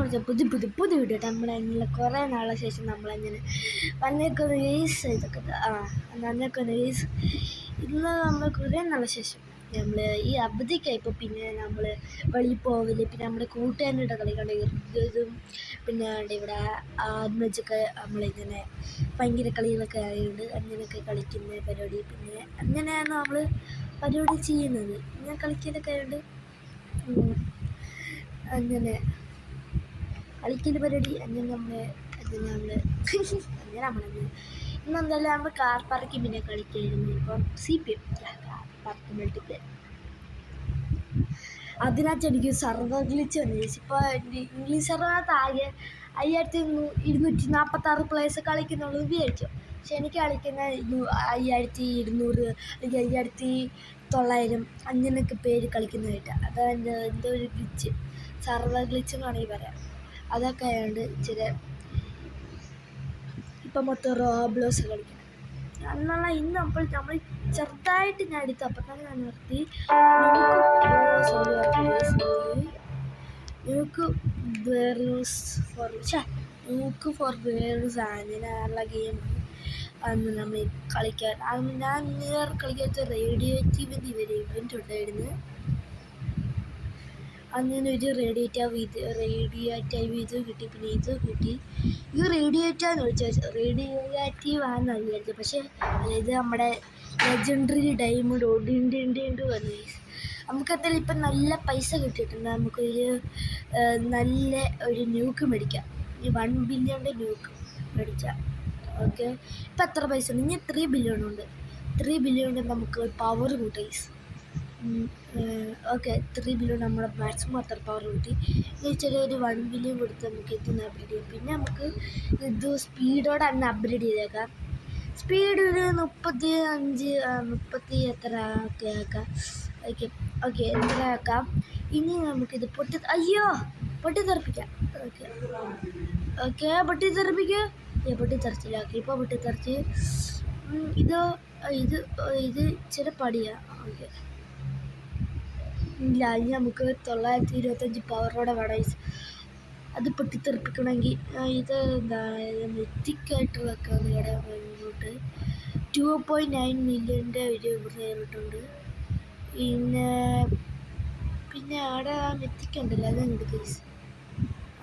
കുറച്ച് പുതിയ വീഡിയോ നമ്മളങ്ങനെ കുറേ നാളെ ശേഷം നമ്മളങ്ങനെ വന്നേക്കുന്ന കേസ് ഇതൊക്കെ വന്നേക്കുന്ന കേസ് ഇന്ന് നമ്മൾ കുറേ നാളെ ശേഷം നമ്മൾ ഈ അവധിക്കായപ്പോൾ പിന്നെ നമ്മൾ വെളിയിൽ പോകല്, പിന്നെ നമ്മുടെ കൂട്ടുകാരുടെ കളി കണ്ടും പിന്നെ ഇവിടെ ആത്മജൊക്കെ നമ്മളിങ്ങനെ ഭയങ്കര കളികളൊക്കെ ആയതുകൊണ്ട് അങ്ങനെയൊക്കെ കളിക്കുന്ന പരിപാടി, പിന്നെ അങ്ങനെയാണ് നമ്മൾ പരിപാടി ചെയ്യുന്നത്. ഇങ്ങനെ കളിക്കലൊക്കെ ആയതുകൊണ്ട് അങ്ങനെ കളിക്കൽ പരിപാടി അങ്ങനെ നമ്മളങ്ങനെ ഇന്നെന്തായാലും നമ്മൾ കാർ പാർക്കിൽ പിന്നെ കളിക്കായിരുന്നു. ഇപ്പം CPM കാർ പാർക്ക് മൾട്ടിപ്ലെയർ അതിനകത്ത് എനിക്ക് സർവർ ഗ്ലിച്ച് വന്നു. ഇപ്പോൾ ഇംഗ്ലീഷ് സർവറിനകത്ത് ആകെ 5246 പ്ലേയേഴ്സ് കളിക്കുന്നുള്ളൂ വിചാരിച്ചു. പക്ഷെ എനിക്ക് കളിക്കുന്ന 5200 അല്ലെങ്കിൽ 5900 അങ്ങനെയൊക്കെ പേര് കളിക്കുന്നതായിട്ടാണ്. അതാണ് എന്തോ ഒരു ഗ്ലിച്ച്, സർവർ ഗ്ലിച്ച് എന്ന് വേണമെങ്കിൽ പറയാം. അതൊക്കെ ആയതുകൊണ്ട് ഇച്ചിരി ഇപ്പം മൊത്തം റോബ്ലോസ് കളിക്കണം എന്നുള്ള ഇന്ന് അപ്പോൾ നമ്മൾ ചെറുതായിട്ട് ഞാൻ എടുത്തു. അപ്പം തന്നെ ഞാൻ നിർത്തി. ഫോർ വേഴ്സ് അങ്ങനെയുള്ള ഗെയിം അന്ന് നമ്മൾ കളിക്കാൻ ഞാൻ കളിക്കാത്ത റേഡിയേറ്റീവിൻ്റെ ഇവൻ്റ് ഉണ്ടായിരുന്നു. അങ്ങനെ ഒരു റേഡിയേറ്റീവ് ഇത് കിട്ടി, പിന്നെ ഇത് കിട്ടി. ഇത് റേഡിയേറ്റീവെന്ന് റേഡിയേറ്റീവ് ആണെന്ന് വിചാരിച്ചത്. പക്ഷേ ഇത് നമ്മുടെ ലെജൻഡറി ഡയമണ്ട് ഓടിണ്ട് വന്നു. നമുക്കെന്തായാലും ഇപ്പം നല്ല പൈസ കിട്ടിയിട്ടുണ്ട്. നമുക്കൊരു നല്ല ഒരു ന്യൂക്ക് മേടിക്കാം. ഈ 1 ബില്യൻ്റെ ന്യൂക്ക് മേടിച്ചാൽ ഓക്കെ. ഇപ്പം എത്ര പൈസ ഉണ്ട്? ഇനി 3 ബില്യൺ ഉണ്ട്. 3 ബില്യൺ കൊണ്ട് നമുക്ക് പവർ കൂട്ടാം. ഓക്കെ, 3 ബില്യൺ നമ്മുടെ മാക്സിമം അത്ര പവർ കൂട്ടി. ചെറിയൊരു 1 ബില്യൺ കൊടുത്ത് നമുക്ക് ഇതൊന്ന് അപ്ഗ്രേഡ് ചെയ്യാം. പിന്നെ നമുക്ക് ഇത് സ്പീഡോടെ തന്നെ അപ്ഗ്രേഡ് ചെയ്തേക്കാം. സ്പീഡ് ഒരു 30 എത്ര ഒക്കെ ആക്കാം. ഓക്കെ എത്ര ആക്കാം. ഇനി നമുക്കിത് പൊട്ടിത്തെറിപ്പിക്കാം. ഓക്കെ പൊട്ടിത്തെറിച്ചില്ല. ഓക്കെ ഇപ്പോൾ പൊട്ടിത്തെറിച്ച് ഇത് ഇച്ചിരി പടിയാണ്. ഓക്കെ ഇല്ല, ഇനി നമുക്ക് 925 പവറോടെ വേണം അത് പൊട്ടിത്തെറിപ്പിക്കണമെങ്കിൽ. ഇത് എന്താ മെത്തിക്കായിട്ടുള്ളതൊക്കെ ഇവിടെ മുന്നോട്ട് 2.9 മില്യൻ്റെ ഒരു റേറിട്ടുണ്ട്. പിന്നെ അവിടെ മെത്തിക്കുണ്ടല്ലോ, അത് എടുക്കുക.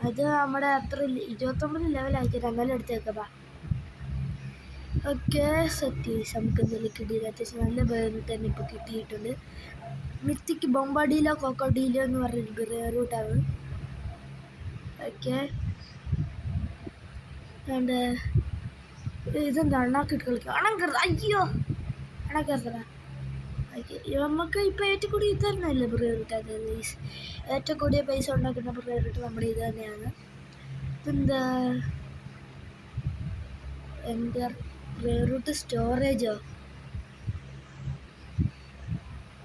അത് നമ്മുടെ അത്ര 29 ലെവലാക്കിയിട്ട് എന്നാലും എടുത്തേക്കാം. Okay set. നമുക്ക് എന്തെങ്കിലും കിട്ടിയത് അത്യാവശ്യം നല്ല പേര് തന്നെ ഇപ്പോൾ കിട്ടിയിട്ടുണ്ട്. മിത്തിക്ക് ബൊമ്പാഡിയിലോ കൊക്കോഡിയിലോ എന്ന് പറഞ്ഞൊരു റൂട്ടാണ്. ഓക്കെ ഇതെന്താ അണ്ണാക്കിട്ട് കളിക്കുക? അണക്കരുതറ. ഓക്കെ നമുക്ക് ഇപ്പോൾ ഏറ്റവും കൂടി ഇത് തന്നെയല്ലേ റൂട്ടാണ്. ഏറ്റവും കൂടിയ പൈസ ഉണ്ടാക്കുന്ന റൂട്ട് നമ്മുടെ ഇത് തന്നെയാണ്. ഇതെന്താ എൻ്റെ റൂട്ട് സ്റ്റോറേജോ?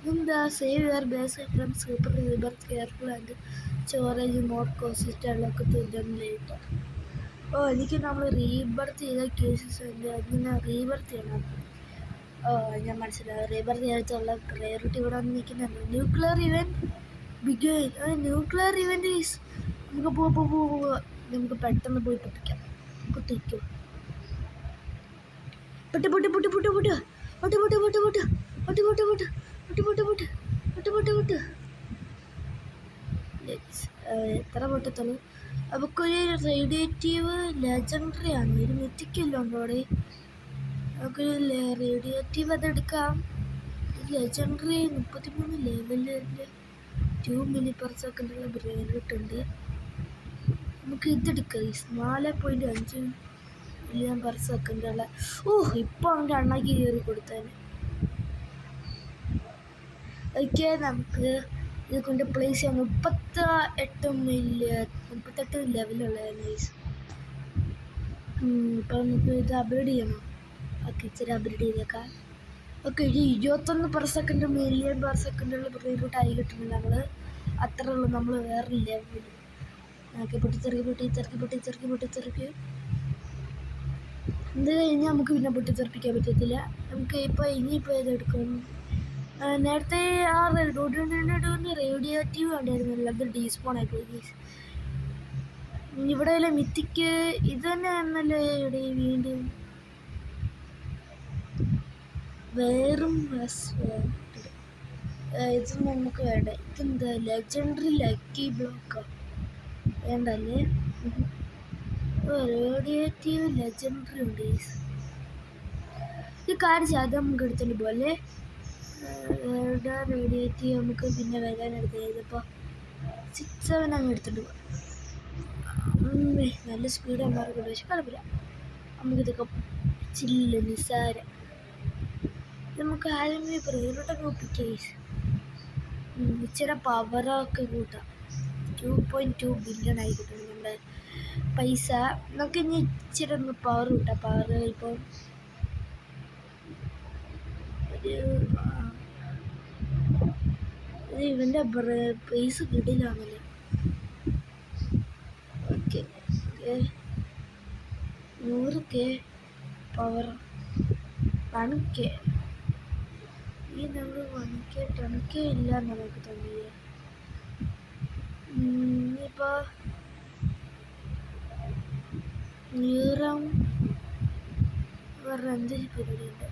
എന്താ save your base from super rebirth careful and storage mode കോസിസ്റ്റൊക്കെ തുല്യമായിട്ട്. എനിക്ക് നമ്മൾ റീബർത്ത് ചെയ്ത കേസസ് ഉണ്ട്. അതിന് റീബർത്ത് ചെയ്യണം. ഞാൻ മനസ്സിലായി. റീബർത്ത് ചെയ്തിട്ടുള്ള പ്രയോറിറ്റി ഇവിടെ വന്ന് നിൽക്കുന്നുണ്ട്. ന്യൂക്ലിയർ ഇവൻറ്റ് ഈസ് നമുക്ക് പോവാ. നമുക്ക് പെട്ടെന്ന് പോയി പൊട്ടിക്കും. എത്ര പൊട്ടത്തുള്ളൂ. നമുക്കൊരു റേഡിയേറ്റീവ് ലെജൻഡറി ആണ്. ഒരു മിത്തിക്കല്ലോ ഉണ്ടോ അവിടെ? നമുക്കൊരു റേഡിയേറ്റീവ് അതെടുക്കാം. ലെജൻഡറി 33 ലെവലിൽ 2 മില്ലി/സെക്കൻഡുള്ള ബ്രെയിനിട്ടുണ്ട്. നമുക്ക് ഇതെടുക്കാം. 4.5 മില്യൺ/സെക്കൻഡുള്ള. ഇപ്പോൾ അവൻ്റെ അണ്ണാക്കി കയറി കൊടുത്തേനെ. ഓക്കെ നമുക്ക് ഇത് കൊണ്ട് പ്ലേസ് ചെയ്യാം. 38 ലെവലുള്ള നൈസ്. ഇപ്പോൾ നമുക്ക് ഇത് അപ്ഗ്രേഡ് ചെയ്യണം. ഓക്കെ ഇച്ചിരി അപ്ഗ്രേഡ് ചെയ്തേക്കാം. ഓക്കെ ഒരു 21/സെക്കൻഡ് മില്യൺ/സെക്കൻഡുള്ള റീബൂട്ടായി കിട്ടുന്നുണ്ട്. നമ്മൾ അത്ര ഉള്ളൂ. നമ്മൾ വേറെ ലെവൽ. ഓക്കെ പൊട്ടിത്തെറിക്ക് ഇത് കഴിഞ്ഞാൽ നമുക്ക് പിന്നെ പൊട്ടിത്തെറിപ്പിക്കാൻ പറ്റത്തില്ല. നമുക്ക് ഇനിയിപ്പോൾ ഇതെടുക്കും. നേരത്തെ ആ റേഡിയേറ്റീവ് ഉണ്ടായിരുന്നല്ലോ, അത് ഡീസ്പോൺ ആയിപ്പോയി. ഇവിടെ മിത്തിക്ക് ഇത് തന്നെയാണല്ലോ ഇവിടെ വീണ്ടും വേറും ഇത് നമുക്ക് വേണ്ട. ഇതെന്താ ലെജൻഡറി ലക്കി ബ്ലോക്കാ വേണ്ടല്ലേ? റേഡിയേറ്റീവ് ലെജൻഡറി ഉണ്ട്. ഇത് കാണിച്ചാൽ അത് നമുക്ക് എടുത്തിട്ട് പോലെ റേഡിയേറ്റീവ് നമുക്ക് പിന്നെ വരാൻ എടുത്ത് ഇതിപ്പോൾ 6-7 അങ്ങ് എടുത്തിട്ട് പോകാം. നല്ല സ്പീഡ് അമ്മമാർക്ക് പക്ഷെ കുഴപ്പമില്ല. നമുക്കിതൊക്കെ ചില്ല് നിസ്സാരം. നമുക്ക് ആദ്യമേ പ്രൈവറ്റൊക്കെ ഒപ്പിക്കാം. ഇച്ചിരി പവറൊക്കെ കൂട്ടാം. 2.2 ബില്യൺ ആയി കിട്ടും നമ്മുടെ പൈസ. നമുക്ക് ഇനി ഇച്ചിരി ഒന്ന് പവർ കൂട്ടാം. പവർ ഇപ്പോൾ ഇവൻ്റെ പൈസ കിട്ടില്ലാന്നല്ലേ. Okay 100K power 1K. ഈ നമ്മൾ 1K 10K ഇല്ല നമുക്ക് തോന്നിയത്. ഇപ്പോൾ നീറം വേറെ എന്ത് പരിപാടിയുണ്ട്.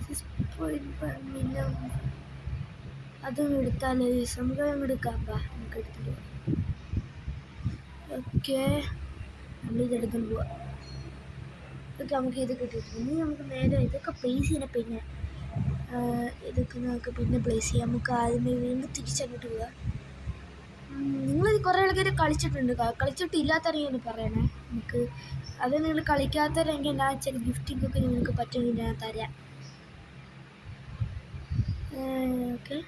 6.5 മില്യൺ അതും എടുത്താലേ നമുക്ക് എടുക്കാം. നമുക്ക് എടുത്തിട്ട് ഓക്കെ നമ്മളിതെടുക്കാൻ പോവാം. ഇതൊക്കെ നമുക്ക് ഇത് കിട്ടിയിട്ടുണ്ട്. ഇനി നമുക്ക് നേരെ ഇതൊക്കെ പ്ലേസ് ചെയ്യണം. പിന്നെ ഇതൊക്കെ നമുക്ക് പിന്നെ പ്ലേസ് ചെയ്യാം. നമുക്ക് ആദ്യമേ വീണ്ടും തിരിച്ചങ്ങോട്ട് പോവാം. നിങ്ങളിത് കുറേ ആൾക്കാർ കളിച്ചിട്ടില്ലാത്തവരെങ്കിൽ പറയണേ. നമുക്ക് അത് നിങ്ങൾ കളിക്കാത്തവരെങ്കിൽ ഞാൻ ചില ഗിഫ്റ്റിങ്ങൊക്കെ നിങ്ങൾക്ക് പറ്റുമെങ്കിൽ ഞാൻ തരാം. ഓക്കെ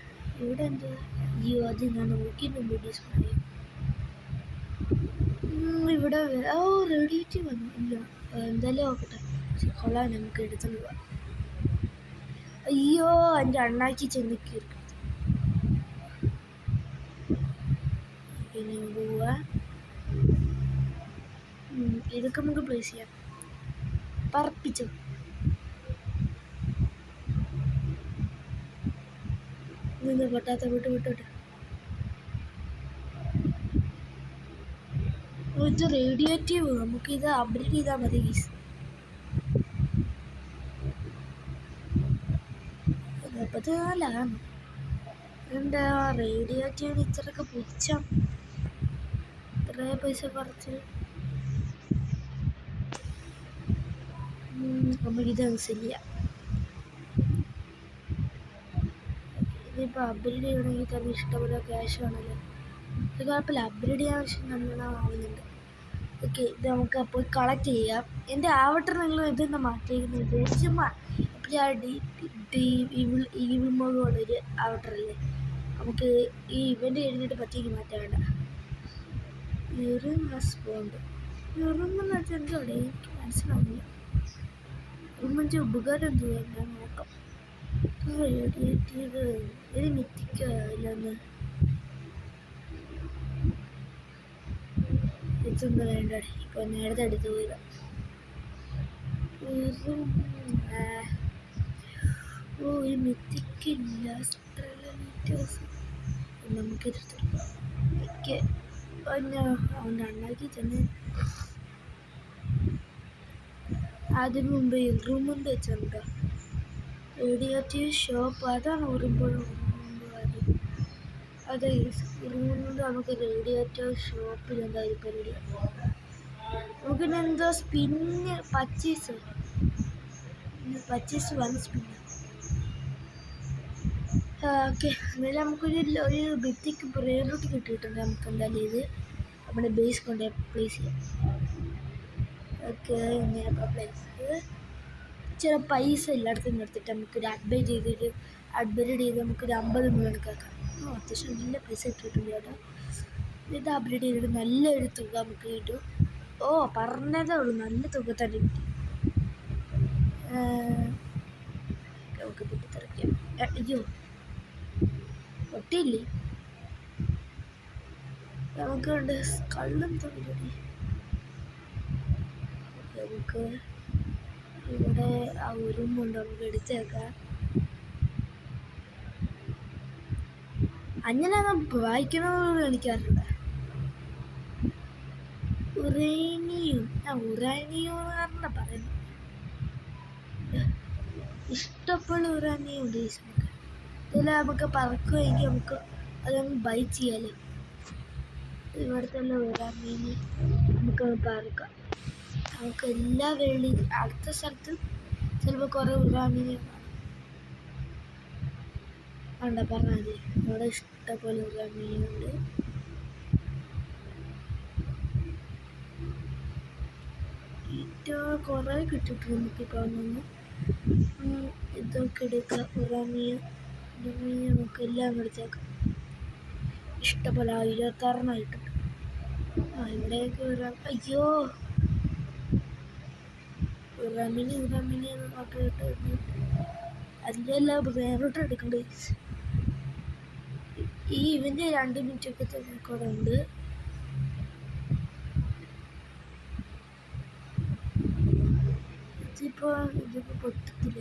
ഇവിടെ എന്താ അയ്യോ അത് ഞാൻ നോക്കിയിട്ടുണ്ട് ഡിസ്പ്ലേ. ഇവിടെ റേഡിയേറ്റീവ് വന്നു. ഇല്ല എന്തായാലും നോക്കട്ടെ. പക്ഷെ കൊള്ളാൻ നമുക്ക് എടുത്തുകൊണ്ട് പോവാം. അയ്യോ എൻ്റെ അണ്ണാക്കി ചെന്ന് കയറി പിന്നെ പോവാ. ഇതൊക്കെ നമുക്ക് പ്ലേസ് ചെയ്യാം. പറപ്പിച്ചോ നിന്ന് പൊട്ടാത്ത വിട്ടോട്ടെ. ഇത് റേഡിയേറ്റീവ് നമുക്കിത് അപ്ഡേറ്റ് ചെയ്താൽ മതി. നാലാണ് എന്താ റേഡിയേറ്റീവിന് ഇത്രയൊക്കെ പിടിച്ചാൽ ഇത്ര പൈസ കുറച്ച് നമുക്കിത് മനസ്സില്ല. ഇതിപ്പോൾ അപ്ഗ്രേഡ് ചെയ്യണമെങ്കിൽ തന്നെ ഇഷ്ടംപോലെ ക്യാഷ് വേണമല്ലോ. ഇത് കുഴപ്പമില്ല, അപ്ഗ്രേഡ് ചെയ്യാൻ ആവശ്യം നമ്മളാവുന്നുണ്ട്. ഓക്കെ ഇത് നമുക്ക് അപ്പോൾ കളക്ട് ചെയ്യാം. എൻ്റെ ആവട്ടർ നിങ്ങൾ ഇതൊന്ന് മാറ്റിയിരിക്കുന്നത് ചുമ്മാ ഈവിൾ മോഡുള്ളൊരു ആവട്ടറല്ലേ. നമുക്ക് ഈ ഇവൻ്റ് കഴിഞ്ഞിട്ട് പറ്റിക്ക് മാറ്റാൻ വേണ്ട. റെസ്പോണ്ട് എന്ന് വെച്ചാൽ എന്തോടെ എനിക്ക് മനസ്സിലാവില്ല. ഉമ്മൻ്റെ ഉപകാരം എന്തുവാ ഞാൻ നോക്കാം. റേഡിയേറ്റീവ് ഇത് മിത്തിക്കില്ലെന്ന് ഇതൊന്നും വേണ്ട. ഇപ്പോൾ നേരത്തെ എടുത്ത് പോയില്ല. ഒരു മിത്തിക്കില്ല നമുക്കെടുത്തെടുക്കാം. ഓക്കെ അവൻ്റെ അണ്ണാക്കി ചെന്ന് അതിന് മുമ്പ് റൂമുണ്ട് വെച്ചിട്ടുണ്ടോ റേഡിയേറ്റീവ് ഷോപ്പ്. അതാണ് ഓർമ്മ. അതെ റൂമുണ്ട്. നമുക്ക് റേഡിയേറ്റീവ് ഷോപ്പിൽ എന്തായാലും പരിപാടി. നമുക്കിന്നെ എന്തോ സ്പിന്ന് 25 1 സ്പിന്ന്. ഓക്കെ എന്നാലും നമുക്കൊരു ഭിത്തിക്ക് ബ്രെയിനോട്ട് കിട്ടിയിട്ടുണ്ട്. നമുക്ക് എന്തായാലും ഇത് നമ്മുടെ ബേസ് കൊണ്ട് പ്ലേസ് ചെയ്യാം. ഓക്കെ ഇങ്ങനെ പ്ലേസ് ചില പൈസ എല്ലായിടത്തും എടുത്തിട്ട് നമുക്കൊരു അപ്ഡേറ്റ് ചെയ്ത് നമുക്കൊരു 50 മില്യൺ ആക്കാം. അത്യാവശ്യം നല്ല പൈസ കിട്ടിയിട്ടുണ്ട് കേട്ടോ. ഇത് അപ്ഡേറ്റ് ചെയ്തിട്ട് നല്ലൊരു തുക നമുക്ക് കിട്ടും. പറഞ്ഞതേ ഉള്ളൂ, നല്ല തുക തന്നെ കിട്ടി. നമുക്ക് പൊട്ടിത്തെറിക്കാം. അയ്യോ പൊട്ടിയില്ലേ. നമുക്ക് ഉണ്ട് കള്ളും തൊഴിലടി. നമുക്ക് ഇവിടെ ആ ഉറുമ്പുണ്ട്, നമുക്ക് എടുത്തേക്കാം. അങ്ങനെ വായിക്കണമെന്ന് എനിക്കറിയില്ല. ഉറേനിയം ഉറാനിയം എന്ന് പറയുന്നു. ഇഷ്ടപ്പെടുന്ന ഉറാനിയം ഉണ്ട് നമുക്ക്. ഇതിൽ നമുക്ക് പറക്കുമെങ്കിൽ നമുക്ക് അതൊന്ന് ബൈ ചെയ്യാലോ. ഇവിടുത്തെ ഉറാനിയം നമുക്ക് പറക്കാം. നമുക്ക് എല്ലാ വെള്ളി അടുത്ത സ്ഥലത്തും ചിലപ്പോൾ കുറേ ഉറാനിയം വേണ്ട പറഞ്ഞാൽ മതി. ഇവിടെ ഇഷ്ടംപോലെ ഉറാനിയുണ്ട്. കുറേ കിട്ടിയിട്ട് നമുക്കിപ്പോൾ നിന്ന് ഇതൊക്കെ എടുക്കുക. ഉറാനിയം നമുക്ക് എല്ലാം എടുത്തേക്കാം. ഇഷ്ടംപോലെ 26 ഇവിടെയൊക്കെ അയ്യോ ഉറാമിനി എന്ന് നോക്കിയിട്ട് അതിൻ്റെ എല്ലാം വേറോട്ട് എടുക്കണ്ടേ. ഈ ഇവൻ്റെ 2 മിനിറ്റൊക്കെ കൂടെ ഉണ്ട്. ഇതിപ്പോൾ പൊട്ടത്തില്ല.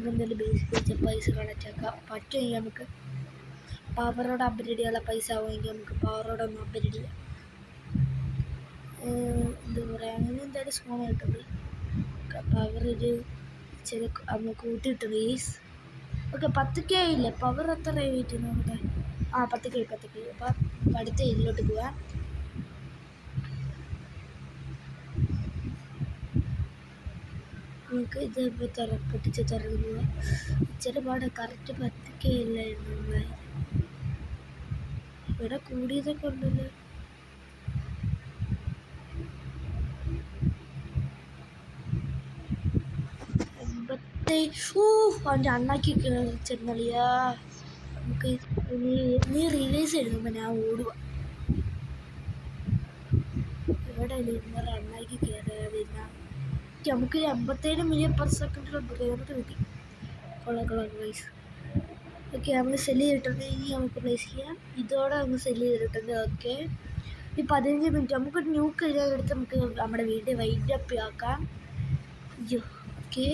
എന്തായാലും ബേസിക് വെച്ച പൈസ കളക്ട് ആക്കാം. പറ്റുമെങ്കിൽ നമുക്ക് പവറോടെ അപ്ഗ്രേഡ് ചെയ്യാനുള്ള പൈസ ആവുമെങ്കിൽ നമുക്ക് പവറോടെ ഒന്ന് അപ്ഗ്രേഡ് ചെയ്യാം. എന്താ പറയുക, അങ്ങനെ എന്തായാലും സ്മോൾ ആയിട്ടുണ്ട്. പവർ ഒരു ചെറിയ അന്ന് കൂട്ടിയിട്ടുണ്ട്. ഓക്കെ 10K ഇല്ല. പവർ എത്ര വെയിറ്റ് നോക്കട്ടെ. 10K. അപ്പം അടുത്ത ഇതിലോട്ട് പോവാം. നമുക്ക് ഇത് പൊട്ടിച്ച് തുറന്നു പോവാം. ഇച്ചിരി പാടെ കറക്റ്റ് 10K ഇല്ലായിരുന്നു നമ്മളായത്. ഇവിടെ കൂടിയതൊക്കെ ഉണ്ടല്ലോ. അവൻ്റെ അണ്ണാക്കി ചെന്നളിയാ. നമുക്ക് നീ റിലീസ് എഴുതുമ്പോൾ ഞാൻ ഓടുക. ഇവിടെ ഇന്നലെ അണ്ണാക്കി കയറിയതില്ല. നമുക്ക് 87 മില്യൺ പെർ സെക്കൻഡിൽ ബ്രേക്ക് കിട്ടി. കൊള്ളാം പ്രൈസ്. ഓക്കെ നമ്മൾ സെല്ല് ചെയ്തിട്ടുണ്ട്. ഇനി നമുക്ക് പ്ലേസ് ചെയ്യാം. ഇതോടെ നമുക്ക് സെല്ല് ചെയ്തിട്ടുണ്ട്. ഓക്കെ ഈ 15 മിനിറ്റ് നമുക്കൊരു ന്യൂക്ക് എഴുതാനെടുത്ത് നമുക്ക് നമ്മുടെ വീഡിയോ വൈൻഡ് അപ്പ് ആക്കാം. അയ്യോ ഓക്കെ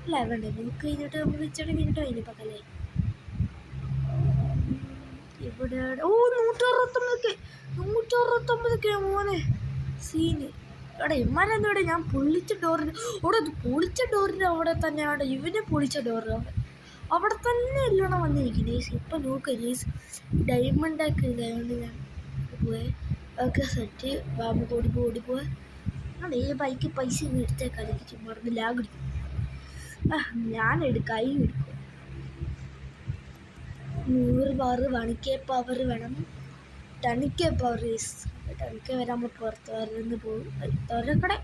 അല്ല വേണ്ട ന്യൂക്ക് കഴിഞ്ഞിട്ട് നമുക്ക് ഇച്ചിരി മിനിറ്റ് കഴിഞ്ഞിപ്പല്ലേ. ഇവിടെ 169 മോനെ സീന്. എടാ ഇമ്മാനെന്തോടെ ഞാൻ പൊളിച്ച ഡോറിന് പൊളിച്ച ഡോറിൻ്റെ അവിടെ തന്നെ അവിടെ ഇവനെ പൊളിച്ച ഡോറ് അവിടെ തന്നെ എല്ലാം വന്നിരിക്കുന്നത്. ഇപ്പം നോക്ക് ഡയമണ്ടൊക്കെ ഇതായതുകൊണ്ട് ഞാൻ പോയെ. ഓക്കെ സെറ്റ് നമുക്ക് ഓടിപ്പോവാ. ഈ ബൈക്ക് പൈസ ഒന്നും എടുത്തേക്കാതെ ചുമ്മാ ലാഗ് അടിക്കും. ഞാനെടുക്കും 100 പവർ 1K പവർ വേണം. 10K പവർ 10K വരെ നമ്മൾ പുറത്ത് വരുന്ന് പോകും. തുറക്കടെ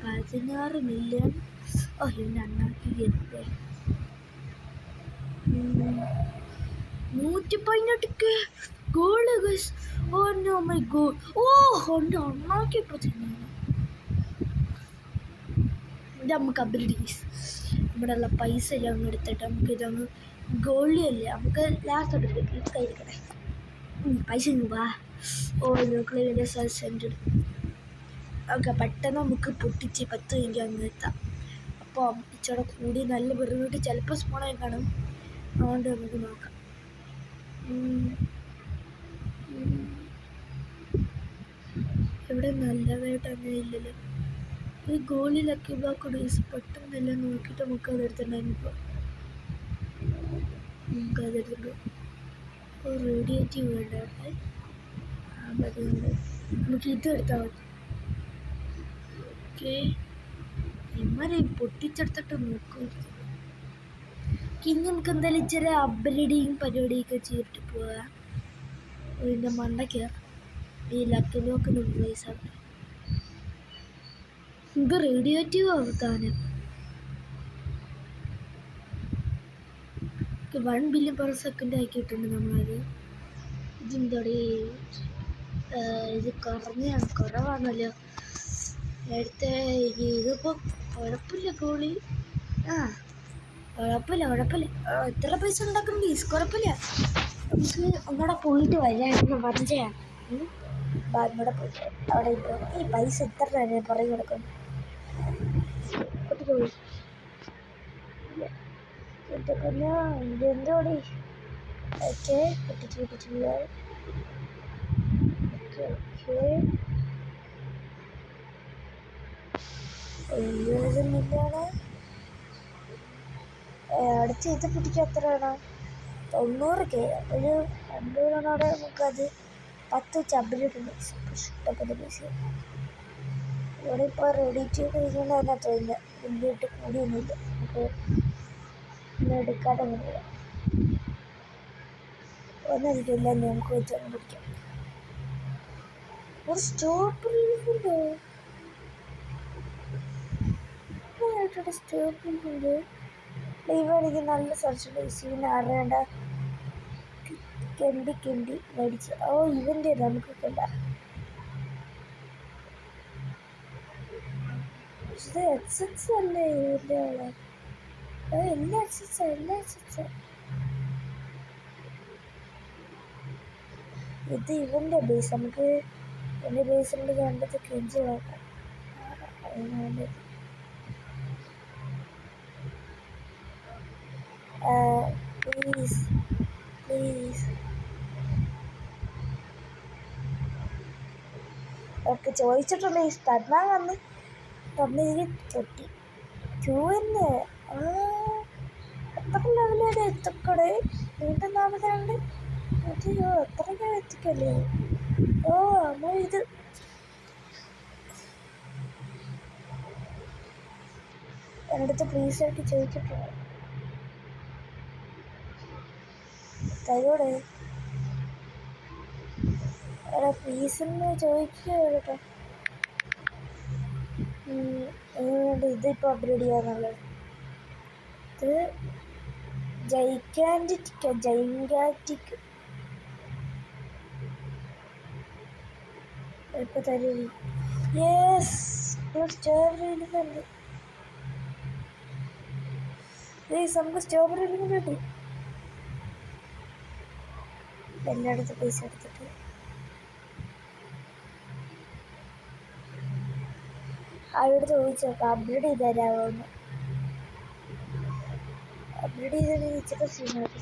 16 മില്യൺ. ഇവൻ്റെ അണ്ണാക്കി കയറിപ്പോ 118K gold guys. No my god. എൻ്റെ അണ്ണാക്കി ഇപ്പോൾ ചെന്നു. ഇത് നമുക്ക് അപ്ഗ്രേഡ് നമ്മുടെ ഉള്ള പൈസ എല്ലാം അങ്ങ് എടുത്തിട്ട് നമുക്ക് ഇതങ്ങ് ഗോൾഡ് അല്ലേ നമുക്ക് ലാസ്റ്റ് അപ്ഗ്രേഡ് കയ്യിലെടുക്കണേ. പൈസ വാ. ന്യൂക്ലിയറിൻ്റെ സെൻറ്റർ. ഓക്കെ പെട്ടെന്ന് നമുക്ക് പൊട്ടിച്ച് 10 മിനിറ്റ് അങ്ങ് എത്താം. അപ്പോൾ ഇച്ചിടെ കൂടി നല്ല വെറുതെ ചിലപ്പോൾ സ്മോളായി കാണും. അതുകൊണ്ട് നമുക്ക് നോക്കാം. ഇവിടെ നല്ലതായിട്ട് അങ്ങനെ ഇല്ലല്ലോ. ഈ ഗോളിലൊക്കെ ബ്ലോക്ക് പെട്ടെന്നെല്ലാം നോക്കിയിട്ട് നമുക്ക് അതെടുത്തിട്ടുണ്ടായിരുന്നു. ഇപ്പോൾ നമുക്ക് അതെടുത്തിട്ട് റേഡിയേറ്റീവ് വേണ്ടേ. നമുക്ക് ഇതെടുത്താൽ മതി. ഓക്കെ ഇമാരെ പൊട്ടിച്ചെടുത്തിട്ട് നോക്കും. ഇനി നമുക്ക് എന്തായാലും ഇച്ചിരി അപ്ഗ്രേഡിങ് പരിപാടിയൊക്കെ ചെയ്തിട്ട് പോവാം. ഇതിൻ്റെ മണ്ട കയറും. ഈ ലക്കിലൊക്കെ പൈസ ഇത് റേഡിയേറ്റീവ് ആവത്താനും 1 ബില്യൺ പെർ സെക്കൻഡ് ആക്കിയിട്ടുണ്ട് നമ്മളത്. ഇതെന്തോടെ ഇത് കുറവാണല്ലോ. നേരത്തെ ഇതിപ്പോൾ കുഴപ്പമില്ല ഗോളി. കുഴപ്പമില്ല. എത്ര പൈസ ഉണ്ടാക്കുന്നുണ്ട് കുഴപ്പമില്ല. നമുക്ക് ഒന്നുകൂടെ പോയിട്ട് വരായിരുന്നു പറഞ്ഞാണ്. ഒന്നുകൂടെ പോയിട്ട് അവിടെ ഇപ്പോൾ ഈ പൈസ എത്ര തന്നെ പുറകെ കിടക്കുന്നു. പോയി. എൻ്റെ പിന്നെ ഇതെന്തോടി? ഓക്കെ പൊട്ടിച്ചു. Okay 70 million. അടുത്ത് ഇത് പൊട്ടിക്കാൻ എത്രയാണ്? 90K. ഒരു 2 നമുക്കത് 10 ചബിലിട്ട് ഇഷ്ടപ്പെട്ട പൈസ. ഇവിടെ ഇപ്പോൾ റെഡി ചെയ്തിരിക്കുന്നത് തന്നെ തോന്നുന്നത് വലിയിട്ട് കൂടിയൊന്നുമില്ല. നമുക്ക് ഇന്ന് എടുക്കാതെ ഒന്നുമില്ല. ഒന്നെനിക്കില്ല, നമുക്ക് വെച്ചൊന്ന് പിടിക്കാം. ഒരു സ്റ്റോപ്പ് സ്റ്റോപ്പുണ്ട്. ഇവ എനിക്ക് നല്ല സർച്ച് അറിയേണ്ട കെണ്ടി മേടിച്ച്. ഇവൻ്റെ നമുക്ക് കണ്ട ഇത് എക്സസ് അല്ലേ? ഇവൻ്റെ ആളെ എല്ലാ എക്സസ്. ഇത് ഇവൻ്റെ ബേസ്. നമുക്ക് എൻ്റെ ബേസിൻ്റെ കണ്ടത് കെഞ്ചി നോക്കാം. പ്ലീസ് ഒക്കെ ചോദിച്ചിട്ടുണ്ട്. ഈ തന്നാൽ വന്ന് തന്നെങ്കിൽ പൊട്ടി 2 എത്ര ലെവലാണ് എത്തക്കടെ? വീണ്ടും 42. അതെയോ, എത്രയ്ക്കാ എത്തിക്കല്ലേ? അമ്മ ഇത് എൻ്റെ അടുത്ത് പ്ലീസ് ആയിട്ട് ചോദിച്ചിട്ടുണ്ട്. തരോടെ പ്ലീസെന്ന് ചോദിക്കുക കേട്ടോ. ഇതിപ്പോൾ അപ്ഗ്രേഡ് ചെയ്യാന്നുള്ളത്. ഇത് ജൈഗാറ്റിക് ഇപ്പൊ തരൂ. യെസ്, സ്ട്രോബെറി ഉണ്ട്. നമുക്ക് സ്ട്രോബെറി കിട്ടി. എല്ലായിടത്തും പൈസ എടുത്തിട്ട് അവരോട് ചോദിച്ചോക്കാം അപ്ഗ്രേഡ് ചെയ്ത് തരാമോന്ന്. അപ്ഗ്രേഡ് ചെയ്ത് ഇച്ചിരി സീനായിട്ട്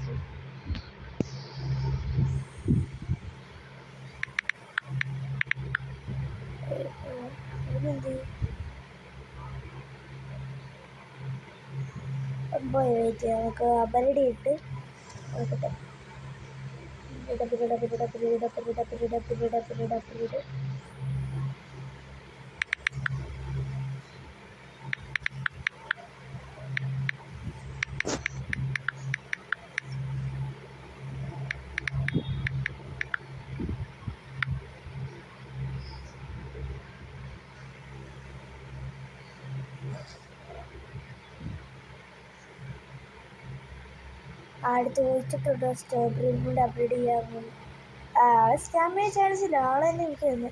വെയിറ്റ് ചെയ്യാം. നമുക്ക് അപ്ഗ്രേഡ് ഇട്ട് നോക്കട്ടെ. അടുത്ത് ചോദിച്ചിട്ടുണ്ടോ സ്ട്രോബെറി കൊണ്ട് അപ്ഗ്രേഡ് ചെയ്യാമെന്ന്. ആളെ സ്കാം ചെയ്യാൻ ചാൻസ് ഇല്ല. ആളെ തന്നെ എനിക്ക് തന്നെ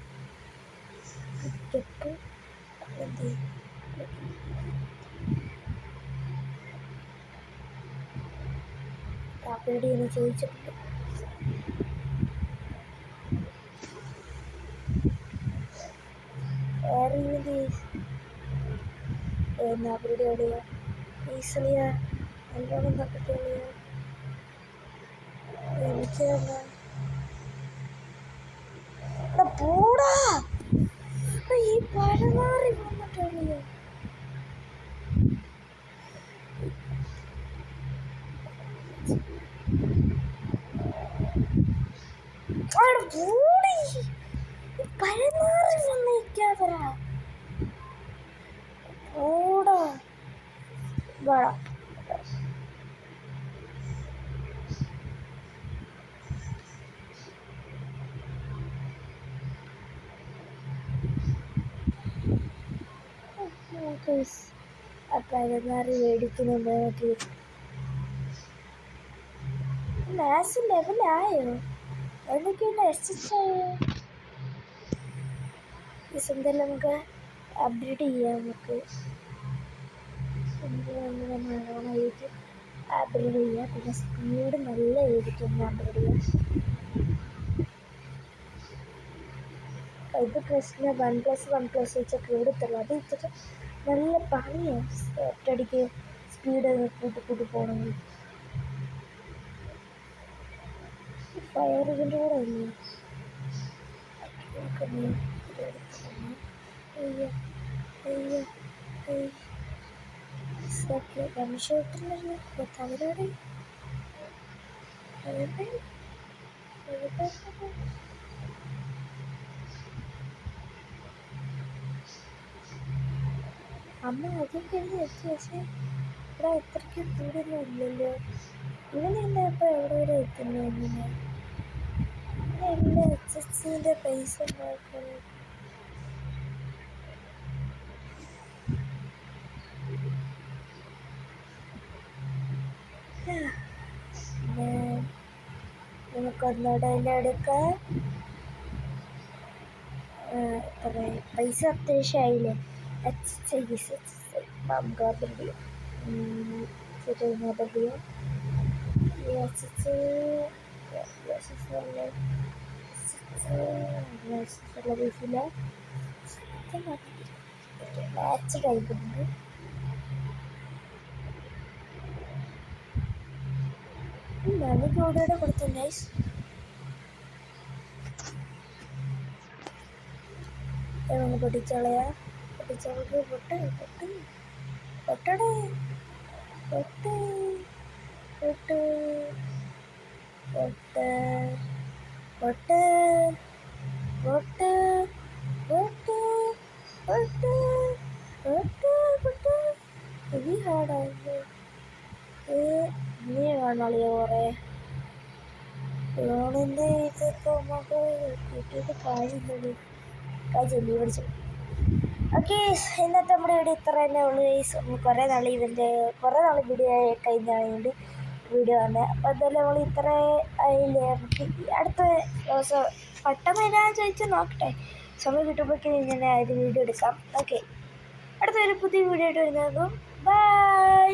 അപ്ഗ്രേഡ് ചെയ്യുന്ന ചോദിച്ചിട്ടുണ്ട്. അപ്ഗ്രേഡ് ചെയ്യാം ഈസിലിയാ. നല്ലോണം നോക്കിട്ട് എനിക്ക് തന്നെ പൂടാ ഈ പരമാറി വന്നിട്ടുള്ളൂ. പൂടി പരമാറി വന്നിരിക്കാതരാ പൂടാ വേണം. പരമാറി മേടിക്കുന്നുണ്ട്. നോക്കി മാത്സ് ലെവലായോ? എന്തൊക്കെയുണ്ട് എക്സസൈസായോ? എന്തായാലും നമുക്ക് അപ്ഡേറ്റ് ചെയ്യാം. നമുക്ക് നല്ലോണമായിട്ട് അപ്ഗ്രേഡ് ചെയ്യാം. പിന്നെ സ്പീഡ് നല്ല ആയിരിക്കും അപ്ഗ്രേഡ് ചെയ്യാം. ഇത് പ്രശ്നം 1+1+ വെച്ചൊക്കെ എടുത്തുള്ളൂ. അത് വെച്ചിട്ട് നല്ല പണിയാണ് ഒറ്റയടിക്ക് സ്പീഡ് കൂട്ടി പോകണമെങ്കിൽ. ഫയർ ഇതിൻ്റെ കൂടെ ഇല്ലേ? രമേശേട്ടനല്ലേ തമിഴ്നാട് അമ്മ ആദ്യം കഴിഞ്ഞ് എത്തി. പക്ഷേ ഇവിടെ അത്രയ്ക്ക് ദൂരമൊന്നും ഇല്ലല്ലോ. ഇവനെന്നെ ഇപ്പോൾ എവിടെ വരെ എത്തുന്നു? ഇങ്ങനെ എൻ്റെ HSന്റെ പൈസ ഉണ്ടാക്കുന്നത്. നമുക്കൊന്നുകൂടെ അതിൻ്റെ എടുക്കാം. പൈസ അത്യാവശ്യമായില്ലേ? മാച്ച് കഴിക്കുന്നുണ്ട്. ഞാൻ ജോഡിയോടെ കൊടുത്തു നൈസ്. നമുക്ക് പൊട്ടിച്ചളയാ. പൊട്ടിച്ചളക്ക് പൊട്ടടേ പൊട്ട് പൊട്ട് പൊട്ട് പൊട്ട് പൊട്ട് പൊട്ട് പൊട്ട് പൊട്ട് പൊട്ട് പൊട്ട്. ഇത് ഹാർഡാണ്. നീ കാണാളിയോ കുറേ ഫോണിൻ്റെ ഇതൊക്കെ നമുക്ക് കിട്ടിയിട്ട് കാര്യമില്ലത്. ചെല്ലി പഠിച്ചു. ഓക്കെ, ഇന്നത്തെ നമ്മുടെ വീഡിയോ ഇത്ര തന്നെ ഉള്ളു ഗൈസ്. കുറേ നാൾ വീഡിയോ കഴിഞ്ഞായതുകൊണ്ട് വീഡിയോ വന്നത്. അപ്പോൾ എന്തായാലും നമ്മൾ ഇത്ര ആയില്ലേ. നമുക്ക് അടുത്ത ദിവസം പെട്ടെന്ന് ഞാൻ ചോദിച്ചാൽ നോക്കട്ടെ, സമയം കിട്ടുമ്പോഴേക്കും ഇങ്ങനെ ഒരു വീഡിയോ എടുക്കാം. ഓക്കെ, അടുത്തൊരു പുതിയ വീഡിയോ ആയിട്ട് വരുന്നതും ബൈ.